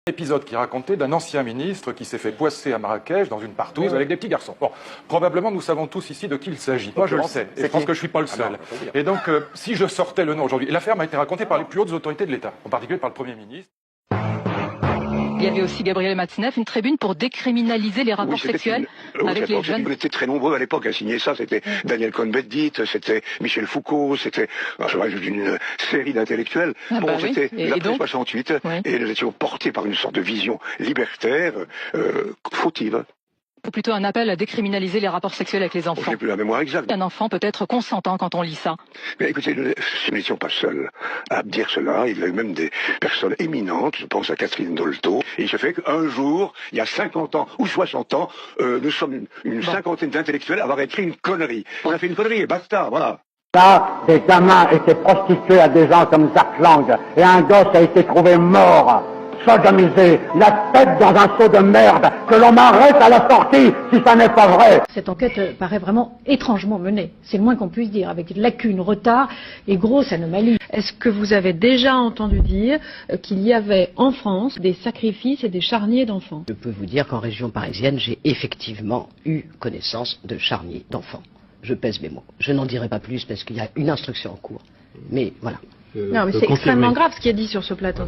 Épisode qui racontait d'un ancien ministre qui s'est fait poisser à Marrakech dans une partouze avec des petits garçons. Bon, probablement nous savons tous ici de qui il s'agit. Moi je le sais, et je pense que je suis pas le seul. Et donc si je sortais le nom aujourd'hui, l'affaire m'a été racontée par les plus hautes autorités de l'État, en particulier par le Premier ministre. Il y avait aussi Gabriel Matzneff, une tribune pour décriminaliser les rapports sexuels avec les jeunes. On était très nombreux à l'époque à signer ça. C'était Daniel Cohn-Bendit, c'était Michel Foucault, c'était une série d'intellectuels. C'était l'après 68 et nous étions portés par une sorte de vision libertaire, fautive. Ou plutôt un appel à décriminaliser les rapports sexuels avec les enfants. Je n'ai plus la mémoire exacte. Un enfant peut être consentant quand on lit ça. Mais écoutez, nous n'étions pas seuls à dire cela. Il y a eu même des personnes éminentes, je pense à Catherine Dolto. Et il se fait qu'un jour, il y a 50 ans ou 60 ans, nous sommes une cinquantaine d'intellectuels à avoir écrit une connerie. On a fait une connerie et basta, voilà. Là, des gamins étaient prostitués à des gens comme Zach Lang, et un gosse a été trouvé mort, sodomisé, la tête dans un seau de merde, que l'on m'arrête à la sortie si ça n'est pas vrai. Cette enquête paraît vraiment étrangement menée, c'est le moins qu'on puisse dire, avec lacunes, retard et grosses anomalies. Est-ce que vous avez déjà entendu dire qu'il y avait en France des sacrifices et des charniers d'enfants? Je peux vous dire qu'en région parisienne, j'ai effectivement eu connaissance de charniers d'enfants. Je pèse mes mots. Je n'en dirai pas plus parce qu'il y a une instruction en cours. Mais voilà. Non, mais c'est extrêmement grave ce qui est dit sur ce plateau.